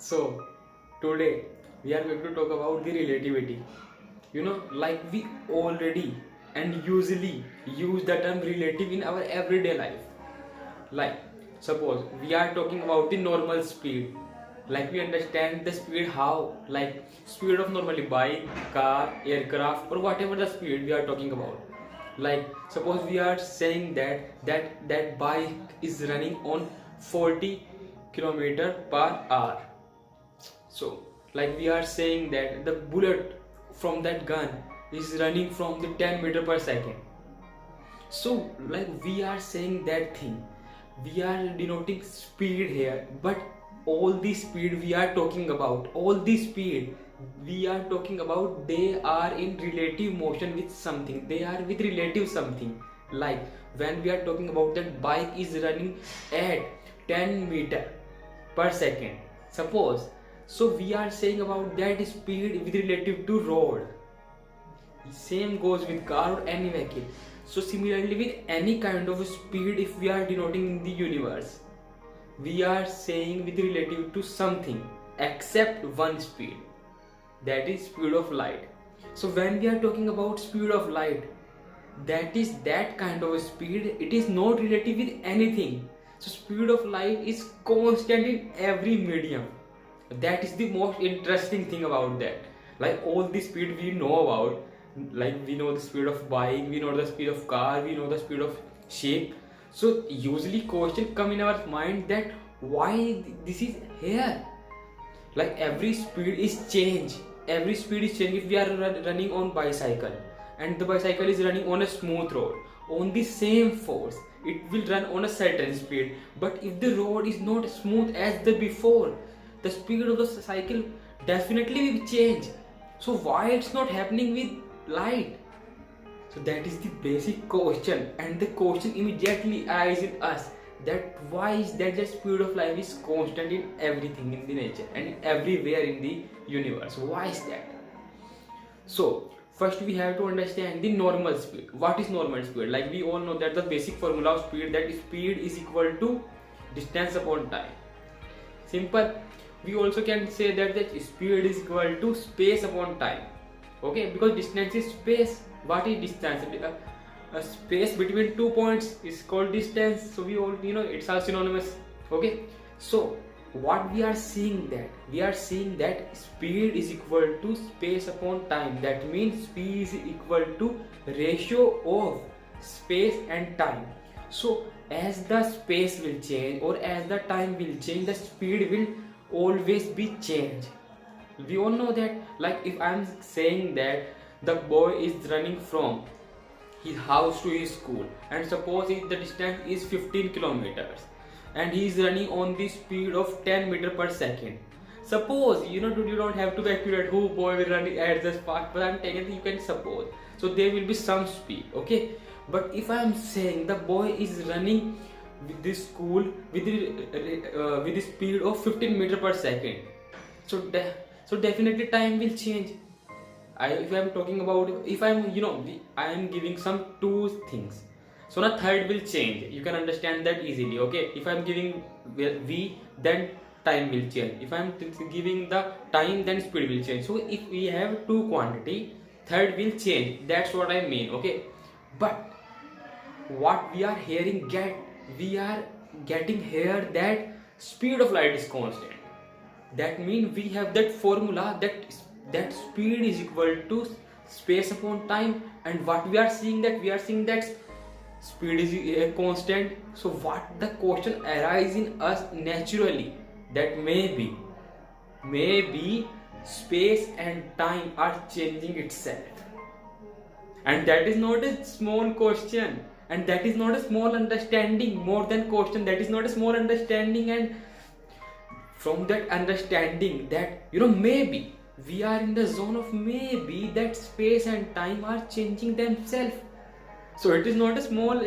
So, today we are going to talk about the relativity. Like we already and usually use the term relative in our everyday life. Like, suppose we are talking about the normal speed. Like, we understand the speed how? Like, speed of normally bike, car, aircraft, or whatever the speed we are talking about. Like, suppose we are saying that bike is running on 40 km per hour. So, like we are saying that the bullet from that gun is running from the 10 meter per second. So, like we are saying that thing, we are denoting speed here, but all the speed we are talking about, all the speed we are talking about, they are in relative motion with something, they are with relative something. Like when we are talking about that bike is running at 10 meter per second, suppose, so we are saying about that speed with relative to road. Same goes with car or any vehicle. So similarly with any kind of speed, if we are denoting in the universe, we are saying with relative to something except one speed, that is speed of light. So when we are talking about speed of light, that is that kind of speed, it is not relative with anything. So speed of light is constant in every medium. That is the most interesting thing about that. Like all the speed we know about, like we know the speed of bike, we know the speed of car, we know the speed of ship. So usually question come in our mind that why this is here. Like every speed is change, every speed is change. If we are running on bicycle and the bicycle is running on a smooth road, on the same force it will run on a certain speed. But if the road is not smooth as the before, the speed of the cycle definitely will change. So why it's not happening with light? So that is the basic question, and the question immediately arises in us, that why is that the speed of light is constant in everything in the nature and everywhere in the universe? Why is that? So first we have to understand the normal speed. What is normal speed? Like we all know that the basic formula of speed, that speed is equal to distance upon time. Simple. We also can say that the speed is equal to space upon time. Okay, because distance is space. What is distance? A space between 2 points is called distance. So we all it's all synonymous. Okay, so what we are seeing that speed is equal to space upon time. That means speed is equal to ratio of space and time. So as the space will change or as the time will change, the speed will always be changed. We all know that. Like if I'm saying that the boy is running from his house to his school, and suppose the distance is 15 kilometers and he is running on the speed of 10 meter per second. Suppose you don't have to be accurate who boy will run at the spark, but I'm taking, you can suppose, so there will be some speed. Okay, but if I'm saying the boy is running with this school with the speed of 15 meter per second, so definitely time will change. If I'm talking about, if I'm I am giving some two things, so now third will change. You can understand that easily. Okay, if I'm giving v, then time will change. If I'm giving the time, then speed will change. So if we have two quantity, third will change. That's what I mean. Okay, but what we are we are getting here that speed of light is constant. That means we have that formula that speed is equal to space upon time, and what we are seeing that speed is a constant. So what the question arises in us naturally, that maybe space and time are changing itself, and that is not a small question, and that is not a small understanding. More than question, that is not a small understanding. And from that understanding that maybe we are in the zone of maybe that space and time are changing themselves. So it is not a small,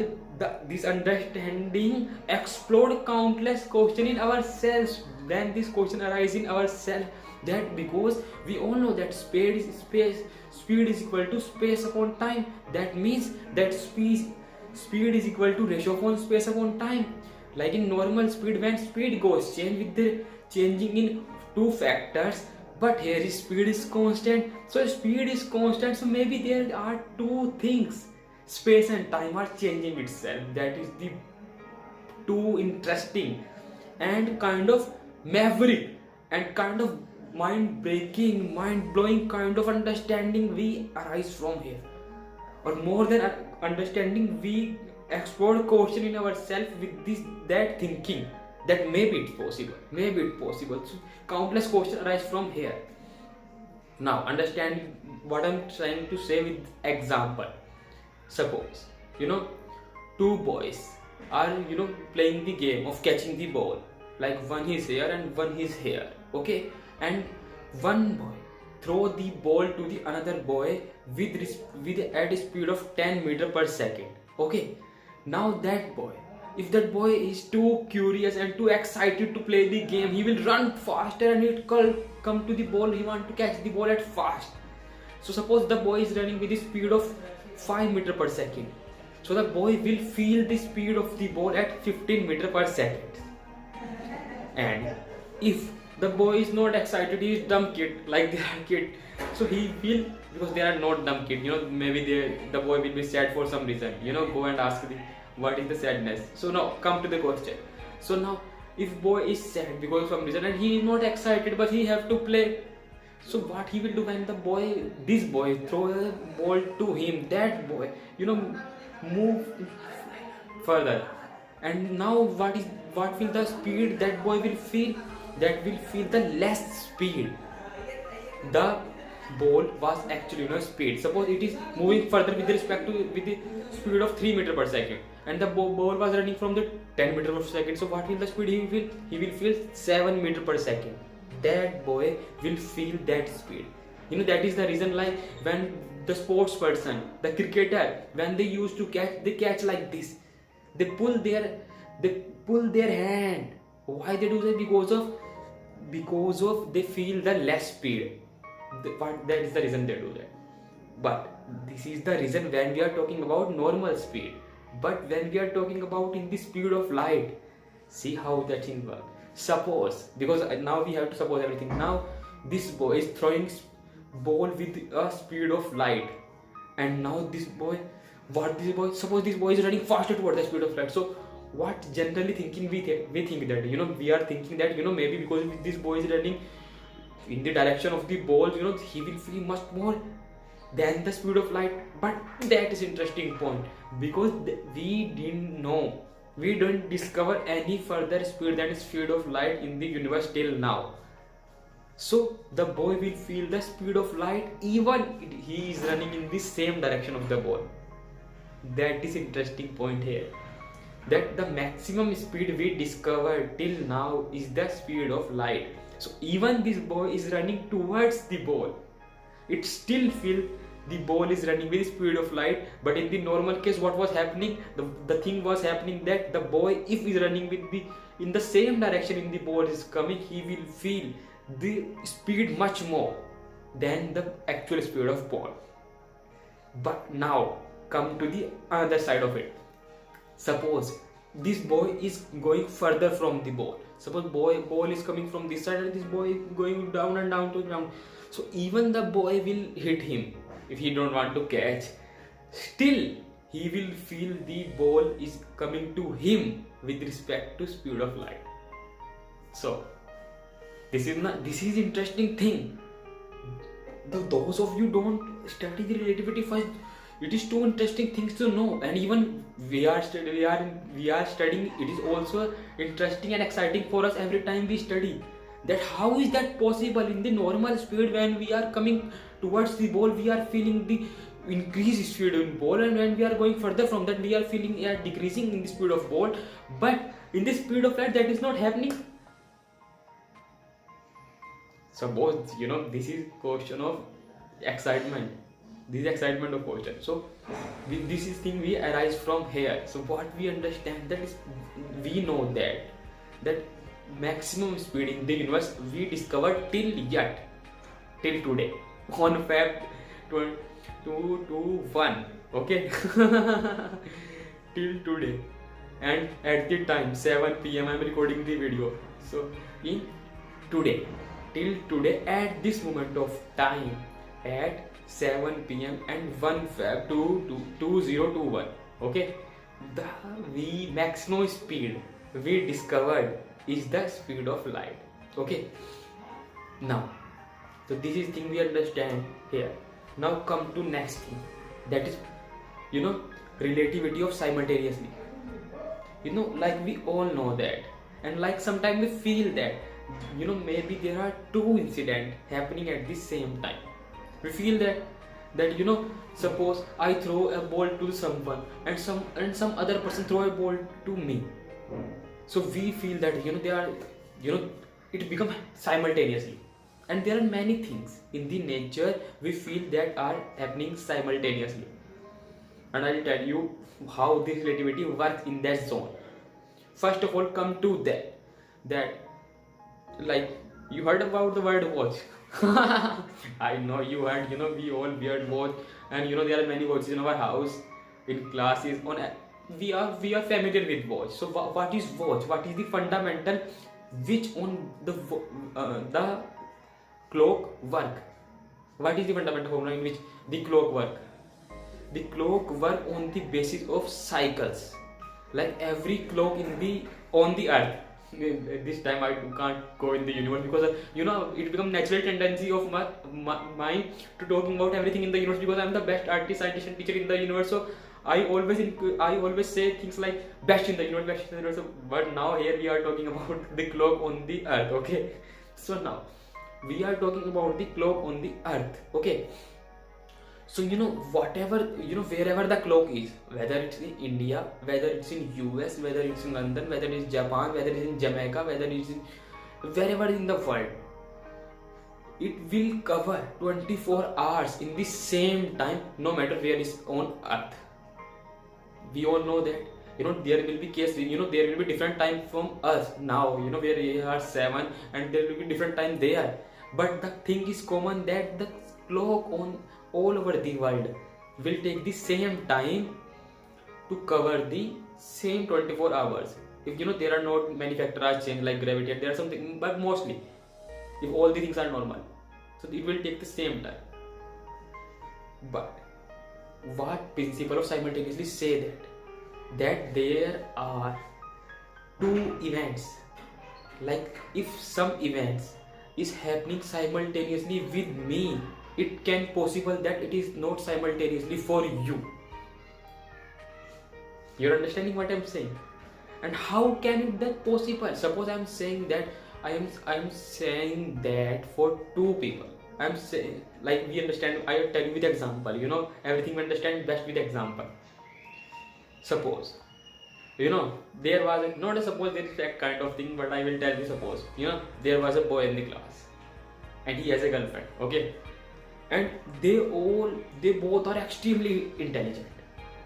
this understanding explode countless question in ourselves. Then this question arises in ourselves, that because we all know that speed is equal to space upon time. That means that speed is equal to ratio upon space upon time. Like in normal speed, when speed goes change with the changing in two factors, but here is speed is constant. So speed is constant, so maybe there are two things, space and time are changing itself. That is the too interesting and kind of maverick and kind of mind breaking, mind blowing kind of understanding we arise from here. Or more than understanding, we explore question in ourselves with this that thinking that maybe it's possible, maybe it's possible. So countless questions arise from here. Now understand what I'm trying to say with example. Suppose two boys are playing the game of catching the ball, like one is here and one is here, okay, and one boy throw the ball to the another boy with at a speed of 10 meter per second, okay. Now that boy, if that boy is too curious and too excited to play the game, he will run faster and it come to the ball, he want to catch the ball at fast. So suppose the boy is running with the speed of 5 meter per second, so the boy will feel the speed of the ball at 15 meter per second. And if the boy is not excited, he is dumb kid, like they are kid, so he will, because they are not dumb kid, maybe the boy will be sad for some reason, go and ask what is the sadness. So now come to the question. So now if boy is sad because of some reason and he is not excited but he have to play, so what he will do when this boy throw a ball to him, that boy move further, and now what will the speed that boy will feel? That will feel the less speed. The ball was actually speed. Suppose it is moving further with respect to with the speed of 3 meter per second, and the ball was running from the 10 meter per second. So what will the speed he will feel? He will feel 7 meter per second. That boy will feel that speed. That is the reason, like when the sports person, the cricketer, when they used to catch, they catch like this. They pull their hand. Why they do that? Because of they feel the less speed. That is the reason they do that. But this is the reason when we are talking about normal speed. But when we are talking about in the speed of light, see how that thing works. Suppose, because now we have to suppose everything. Now this boy is throwing ball with a speed of light, and now suppose this boy is running faster toward the speed of light. So what generally thinking we think that we are thinking that maybe because this boy is running in the direction of the ball, he will feel much more than the speed of light. But that is interesting point, because we didn't know, we don't discover any further speed than the speed of light in the universe till now. So the boy will feel the speed of light even he is running in the same direction of the ball. That is interesting point here, that the maximum speed we discovered till now is the speed of light. So even this boy is running towards the ball, it still feel the ball is running with the speed of light. But in the normal case, what was happening, the thing was happening that the boy, if he is running in the same direction in the ball is coming, he will feel the speed much more than the actual speed of ball. But now come to the other side of it. Suppose this boy is going further from the ball. Suppose ball is coming from this side and this boy is going down and down to the ground. So even the boy will hit him if he don't want to catch. Still he will feel the ball is coming to him with respect to speed of light. So this is interesting thing. Those of you don't study the relativity first, it is too interesting things to know. And even we are studying, it is also interesting and exciting for us every time we study. That how is that possible? In the normal speed, when we are coming towards the ball, we are feeling the increased speed in ball, and when we are going further from that, we are feeling decreasing in the speed of ball. But in the speed of light, that is not happening. Suppose this is question of excitement. This is excitement of question. So this is thing we arise from here. So what we understand, that is, we know that maximum speed in the universe we discovered till today on Feb 2021, okay. Till today, and at the time 7 p.m. I'm recording the video. So in today till today at this moment of time at 7 p.m. and 1 Feb 2021. Okay, the maximum speed we discovered is the speed of light. Okay, now, so this is thing we understand here. Now come to next thing, that is, relativity of simultaneously. Like we all know that, and like sometimes we feel that, maybe there are two incidents happening at the same time. We feel that suppose I throw a ball to someone and some other person throw a ball to me. So we feel that they are it become simultaneously. And there are many things in the nature we feel that are happening simultaneously. And I'll tell you how this relativity works in that zone. First of all, come to that like you heard about the word watch. I know you heard. We all wear watch, and there are many watches in our house, in classes. We are familiar with watch. So what is watch? What is the fundamental which on the clock work? What is the fundamental formula in which the clock work? The clock work on the basis of cycles. Like every clock on the earth. This time I can't go in the universe because it becomes natural tendency of my mind to talking about everything in the universe, because I'm the best artist, scientist and teacher in the universe. So I always say things like best in the universe, best in the universe. But now here we are talking about the clock on the earth. Okay, so now we are talking about the clock on the earth. Okay, so whatever, wherever the clock is, whether it's in India, whether it's in US, whether it's in London, whether it's Japan, whether it's in Jamaica, whether it's in wherever in the world, it will cover 24 hours in the same time, no matter where it's on earth. We all know that there will be cases, there will be different time from us now, where we are 7 and there will be different time there, but the thing is common that the clock on all over the world will take the same time to cover the same 24 hours. If there are not many factors change like gravity, there are something, but mostly if all the things are normal, so it will take the same time. But what principle of simultaneously say that there are two events, like if some events is happening simultaneously with me, it can possible that it is not simultaneously for you. You're understanding what I'm saying? And how can it that possible? Suppose I'm saying that I'm saying that for two people. I'm saying, like we understand, I tell you with example, everything we understand best with example. Suppose, there was not a suppose there is that kind of thing, but I will tell you, suppose, there was a boy in the class and he has a girlfriend, okay? And they both are extremely intelligent,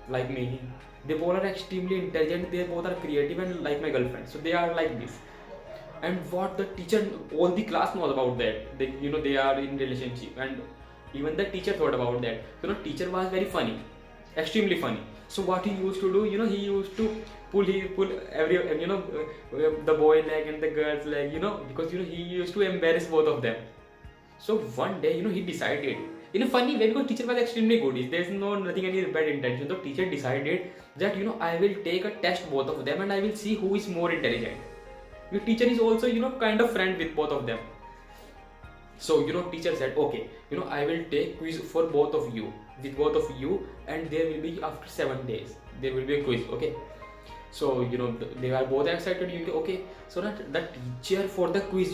like me. They both are extremely intelligent, they both are creative and like my girlfriend. So they are like this. And what the teacher, all the class knows about that. They are in relationship, and even the teacher thought about that. Teacher was very funny, extremely funny. So what he used to do, he used to pull every, the boy leg and the girl's leg, because he used to embarrass both of them. So one day, he decided in a funny way, because teacher was extremely good. There's nothing any bad intention. So teacher decided that I will take a test both of them and I will see who is more intelligent. Your teacher is also kind of friend with both of them. So teacher said, okay, I will take quiz for both of you, and there will be after 7 days there will be a quiz. Okay, so they are both excited. Okay, so that the teacher for the quiz,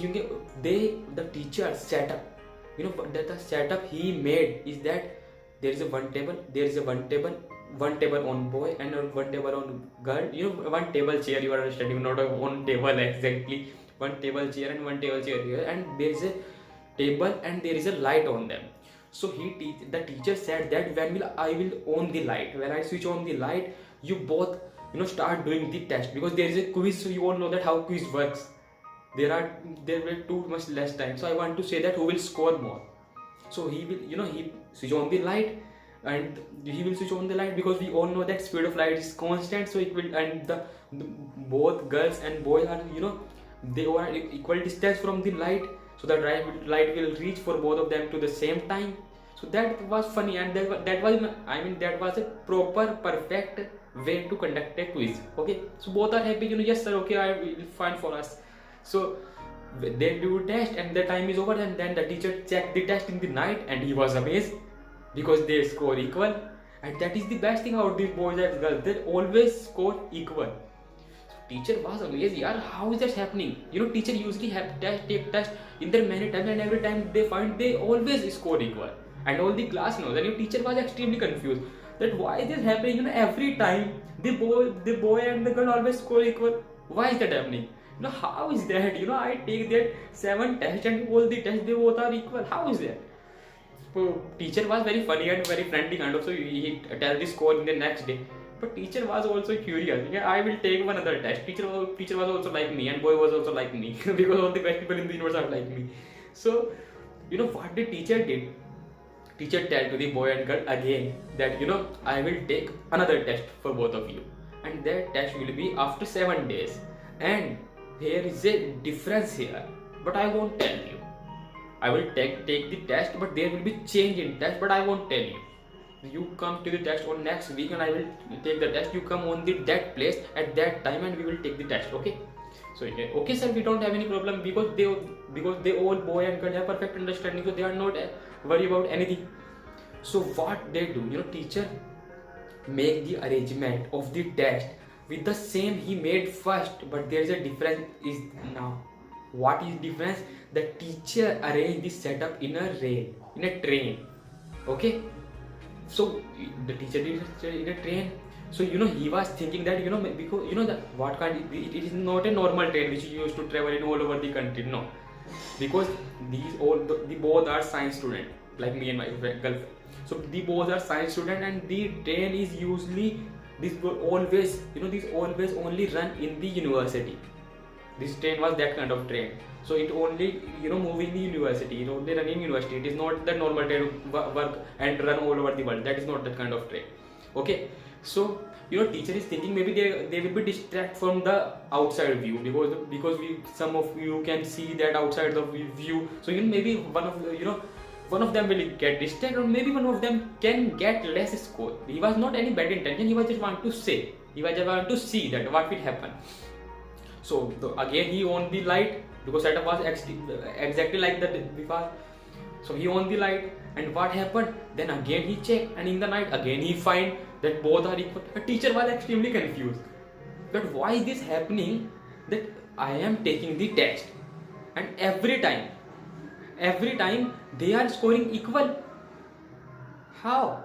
the teacher set up, that the setup he made is that there is a one table on boy and one table on girl, one table chair, you are understanding, not a one table exactly, one table chair and one table chair here, and there is a table and there is a light on them. So the teacher said that I will on the light, when I switch on the light, you both start doing the test, because there is a quiz. So you all know that how quiz works. There will too much less time. So I want to say that who will score more. So he will, he switch on the light, and he will switch on the light, because we all know that speed of light is constant. So it will, and the both girls and boys are, they are equal distance from the light. so that light will reach for both of them to the same time. So that was funny, and that was, I mean, that was a proper perfect way to conduct a quiz. Okay, so both are happy, yes sir, okay, I will find for us. So they do test and the time is over, and then the teacher checked the test in the night and he was amazed because they score equal. And that is the best thing about these boys and girls, they always score equal. So teacher was amazed, yaar, how is that happening? Teacher usually have take test in there many times, and every time they find they always score equal, and all the class knows. And your teacher was extremely confused that why is this happening, every time the boy and the girl always score equal. Why is that happening? How is that? I take that 7 tests and all the tests they both are equal. How is that? So teacher was very funny and very friendly kind of, so he tell the score in the next day. But teacher was also curious. Yeah, I will take one other test. Teacher was also like me, and boy was also like me because all the best people in the universe are like me. So what the teacher did? Teacher tell to the boy and girl again that I will take another test for both of you, and that test will be after 7 days. And there is a difference here, but I won't tell you. I will take the test, but there will be change in test, but I won't tell you. You come to the test on next week, and I will take the test. You come on that place at that time, and we will take the test. Okay? So okay sir, we don't have any problem, because they all boy and girl have perfect understanding, so they are not worry about anything. So what they do, teacher make the arrangement of the test with the same he made first, but there is a difference is now. What is difference? The teacher arranged the setup in a train. Okay, so the teacher did it in a train. So he was thinking that because that what kind, it is not a normal train which you used to travel in all over the country. No, because the both are science student, like me and my girlfriend. So the both are science student, and the train is usually these always only run in the university. This train was that kind of train, so it only move in the university, it only run in university. It is not the normal train work and run all over the world. That is not that kind of train. Okay, so teacher is thinking maybe they will be distracted from the outside view, because some of you can see that outside the view. So maybe one of them will get distracted, or maybe one of them can get less score. He was not any bad intention, he was just want to see that what will happen. So again he on the light, because setup was exactly like that before. So he on the light, and what happened? Then again he checked, and in the night again he find that both are equal. The teacher was extremely confused that why is this happening, that I am taking the test, and every time they are scoring equal. How?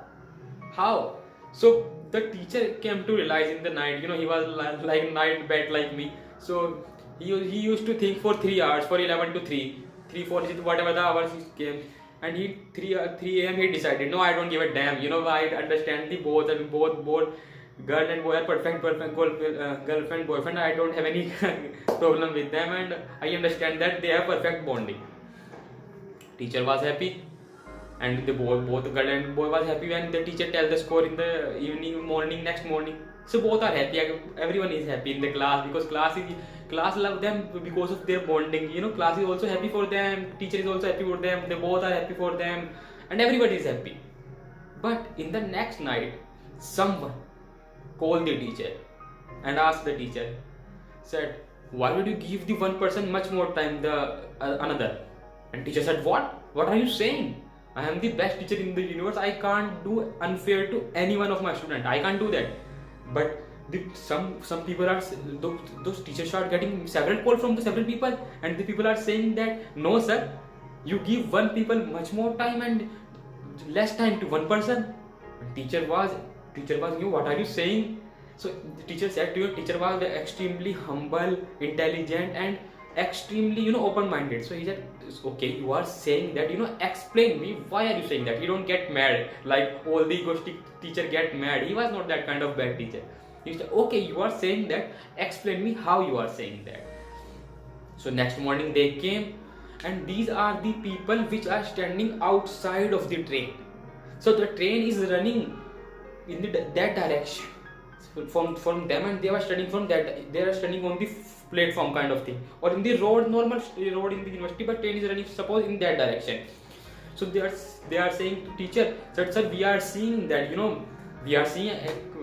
So the teacher came to realize in the night, he was like night bat like me. So he used to think for 3 hours, for 11 to 3, 4, whatever the hours he came, and 3 a.m. he decided, no, I don't give a damn. I understand the both girl and boy are perfect girlfriend boyfriend. I don't have any problem with them, and I understand that they have perfect bonding. Teacher was happy, and both girl and boy was happy when the teacher tell the score in the next morning. So both are happy. Everyone is happy in the class, because class love them because of their bonding. Class is also happy for them. Teacher is also happy for them. They both are happy for them, and everybody is happy. But in the next night, someone called the teacher and asked the teacher, said, why would you give the one person much more time the another? And teacher said, what are you saying? I am the best teacher in the universe. I can't do unfair to any one of my students. I can't do that. But some people are, those teachers are getting several calls from the several people, and the people are saying that no sir, you give one people much more time and less time to one person. And teacher was what are you saying? So the teacher said to you, teacher was extremely humble, intelligent, and extremely open-minded. So he said, okay, you are saying that, explain me, why are you saying that? You don't get mad like all the egoistic teacher get mad. He was not that kind of bad teacher. He said, okay, you are saying that, explain me how you are saying that. So next morning they came, and these are the people which are standing outside of the train. So the train is running in that direction. from them, and they were studying from that. They are studying on the platform kind of thing, or in the road, normal road in the university, but train is running suppose in that direction. So they are saying to teacher that sir, we are seeing that, we are seeing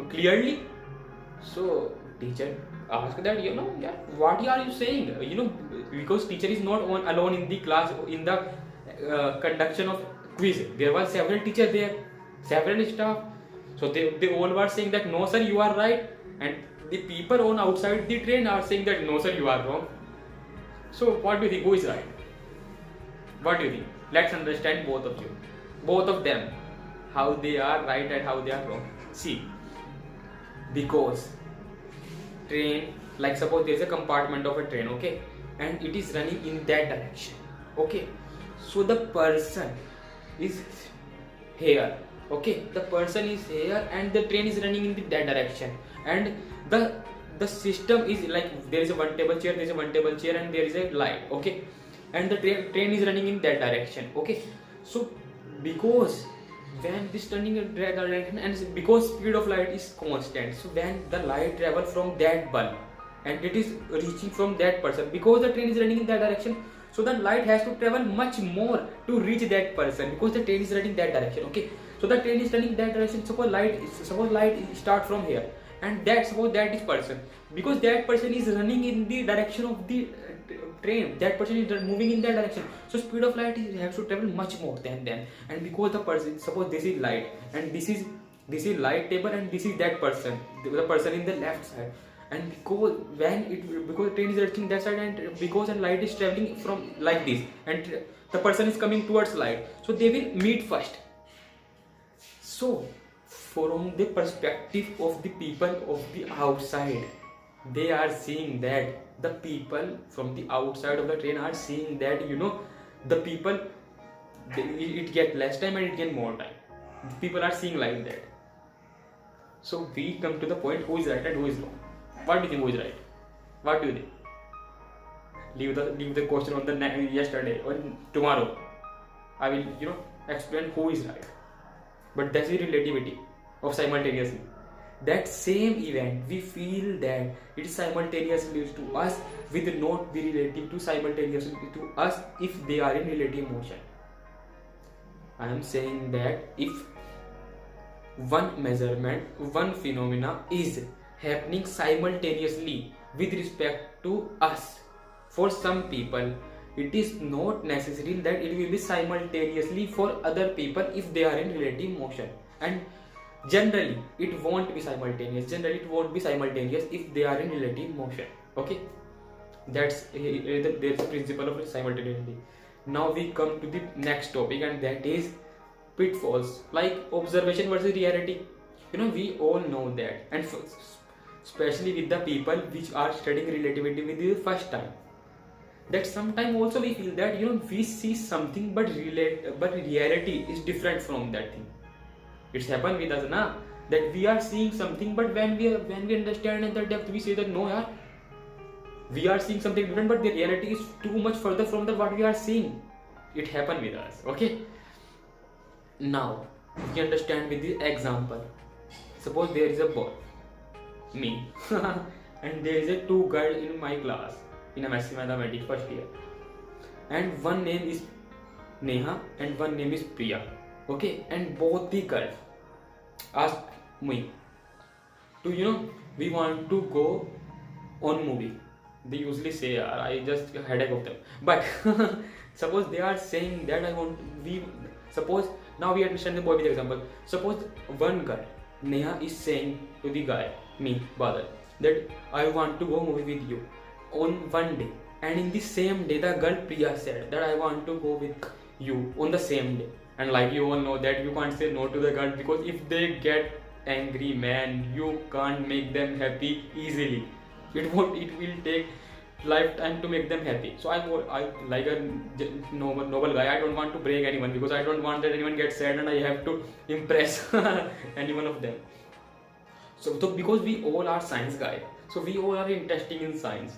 clearly. So teacher asked that, yeah, what are you saying, because teacher is not alone in the class in the conduction of quiz. There were several teachers there, several staff. So they all were saying that no sir, you are right, and the people on outside the train are saying that no sir, you are wrong. So what do you think, who is right? What do you think? Let's understand both of them, how they are right and how they are wrong. See, because train, like suppose there is a compartment of a train, okay, and it is running in that direction, okay. So the person is here, okay, the person is here and the train is running in that direction, and the system is like there is a one table chair, and there is a light, okay, and the train is running in that direction, okay. So because when this turning in that direction, and because speed of light is constant, so when the light travel from that bulb and it is reaching from that person, because the train is running in that direction, so the light has to travel much more to reach that person, because the train is running that direction, okay. So the train is turning that direction. Suppose light start from here, and suppose that is person, because that person is running in the direction of the train, that person is moving in that direction, so speed of light has to travel much more than them. And because the person, suppose this is light, and this is light table, and this is that person, the person in the left side, and because the train is reaching that side, and because the light is traveling from like this, and the person is coming towards light, so they will meet first. So from the perspective of the people of the outside, they are seeing that the people from the outside of the train are seeing that, the people, it get less time and it get more time. People are seeing like that. So we come to the point, who is right and who is wrong. What do you think, who is right? What do you think? Leave the question on the yesterday or tomorrow. I will explain who is right. But that's the relativity of simultaneously. That same event, we feel that it is simultaneously to us with not be relative to simultaneously to us if they are in relative motion. I am saying that if one measurement, one phenomena is happening simultaneously with respect to us, for some people, it is not necessary that it will be simultaneously for other people if they are in relative motion. And generally it won't be simultaneous. If they are in relative motion, okay. That's there's a principle of simultaneity. Now we come to the next topic, and that is pitfalls, like observation versus reality. We all know that, and especially with the people which are studying relativity with the first time, that sometimes also we feel that we see something but reality is different from that thing. It's happened with us now, that we are seeing something, but when we understand in the depth, we say that no yaar, we are seeing something different, but the reality is too much further from what we are seeing. It happened with us, okay. Now we understand with the example. Suppose there is a boy, me and there is a two girls in my class in a mathematics first year, and one name is Neha and one name is Priya, okay. And both the girls ask me to we want to go on movie. They usually say I just headache of them, but suppose they are saying that suppose now we understand the boy with example. Suppose one girl Neha is saying to the guy, me Badal, that I want to go movie with you on one day, and in the same day the girl Priya said that I want to go with you on the same day. And like you all know that you can't say no to the girl, because if they get angry, man, you can't make them happy easily. It will take lifetime to make them happy. So I like a noble guy, I don't want to break anyone, because I don't want that anyone gets sad and I have to impress any one of them. So because we all are science guy, so we all are interested in science.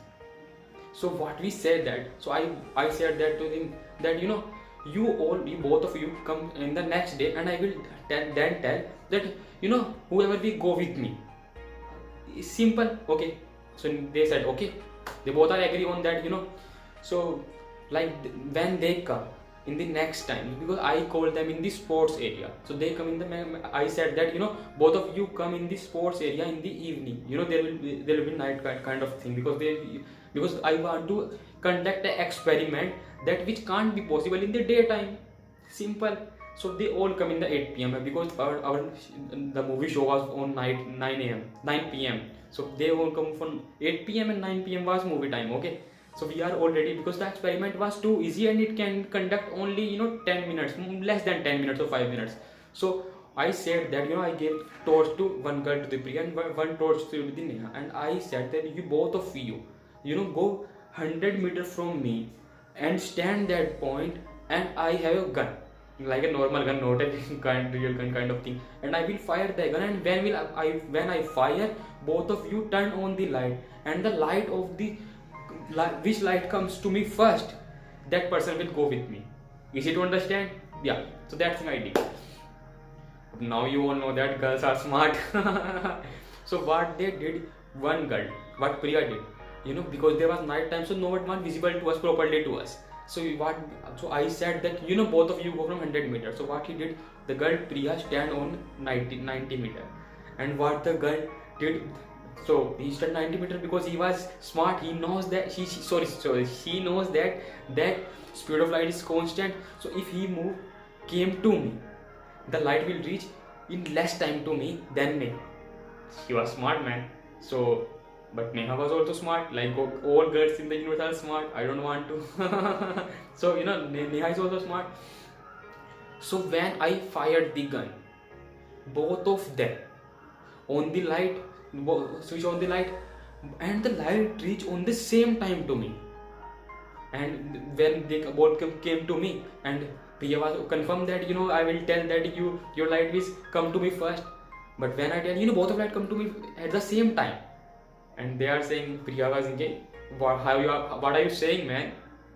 So what we said that, so I said that to him that you both of you come in the next day, and I will then tell that whoever we go with me, It's simple. Okay, so they said okay, they both are agree on that, so like when they come in the next time, because I called them in the sports area, so they come in the, I said that both of you come in the sports area in the evening, there will be night kind of thing, because I want to conduct an experiment that which can't be possible in the daytime. Simple. So they all come in the 8 p.m. because our the movie show was on night 9 p.m. So they all come from 8 p.m. and 9 p.m. was movie time. Okay, so we are all ready because the experiment was too easy and it can conduct only 10 minutes, less than 10 minutes or 5 minutes. So I said that I gave torch to one girl, to the Priya, and one torch to the Neha, and I said that you both of you go 100 meters from me and stand that point, and I have a gun, like a normal gun, not a real gun kind of thing, and I will fire the gun, and when I fire, both of you turn on the light, and the light of the which light comes to me first, that person will go with me. Easy to understand? Yeah. So that's thing I did. Now you all know that girls are smart. So what they did, one girl, what Priya did, because there was night time, so no one was visible to us properly to us. So I said that both of you go from 100 meters. So what he did, the girl Priya stand on 90 meter, and what the girl did, so he stood 90 meters because he was smart. He knows that he knows that speed of light is constant. So if he came to me, the light will reach in less time to me than me. He was smart, man. So, but Neha was also smart. Like all girls in the universe are smart. I don't want to. So Neha is also smart. So when I fired the gun, both of them on the light, switch on the light, and the light reached on the same time to me. And when they both came to me, and Priya was confirmed that I will tell that your light will come to me first. But when I tell both of light come to me at the same time, and they are saying, Priya was thinking, what are you saying, man?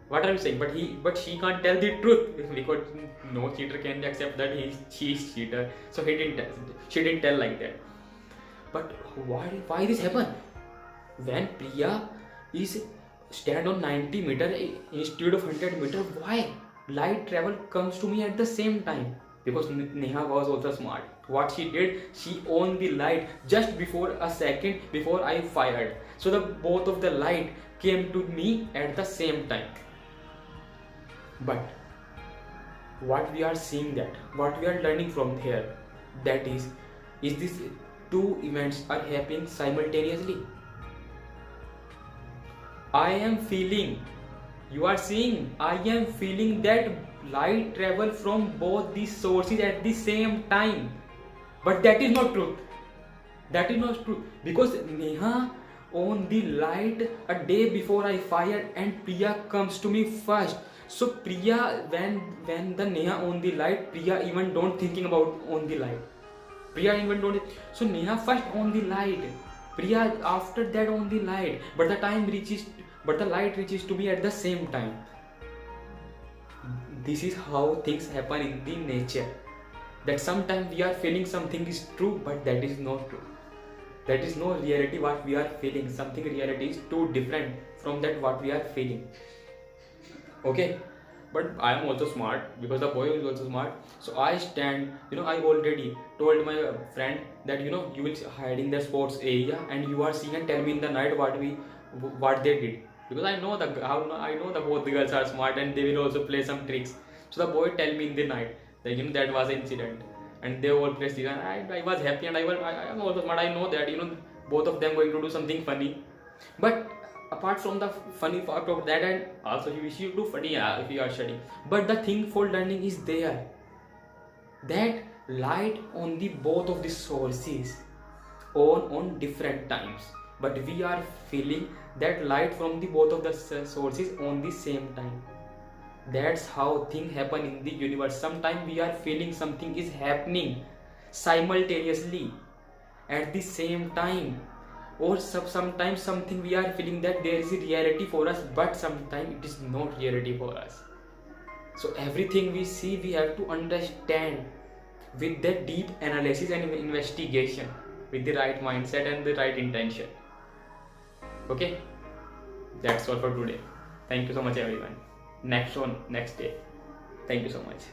What are you saying? But she can't tell the truth because no cheater can accept that she is cheater. So she didn't tell like that. But why this happen? When Priya is stand on 90 meter instead of 100 meter, why light travel comes to me at the same time? Because Neha was also smart. What she did, she on the light just before a second before I fired. So the both of the light came to me at the same time. But what we are seeing, that what we are learning from here, that is this two events are happening simultaneously. I am feeling, you are seeing, I am feeling that light travel from both these sources at the same time. But that is not truth. That is not true. Because Neha on the light a day before I fired, and Priya comes to me first. So Priya, when the Neha on the light, Priya even don't thinking about on the light. Priya even don't. So Neha first on the light, Priya after that on the light. But the light reaches to me at the same time. This is how things happen in the nature. That sometimes we are feeling something is true, but that is not true. That is no reality what we are feeling. Something reality is too different from that what we are feeling. Okay, but I am also smart because the boy is also smart. So I stand, I already told my friend that you will hide in the sports area and you are seeing and tell me in the night what they did. Because I know that both the girls are smart and they will also play some tricks. So the boy tell me in the night that that was an incident, and they all played and I was happy, and I am also smart. I know that both of them going to do something funny. But apart from the funny part of that, and also you wish you do funny if you are studying. But the thing for learning is there, that light on the both of the sources on different times, but we are feeling that light from the both of the sources on the same time. That's how things happen in the universe. Sometimes we are feeling something is happening simultaneously at the same time, or sometimes something we are feeling that there is a reality for us, but sometimes it is not reality for us. So everything we see, we have to understand with the deep analysis and investigation. with the right mindset and the right intention. Okay, that's all for today. Thank you so much everyone. Next one, next day. Thank you so much.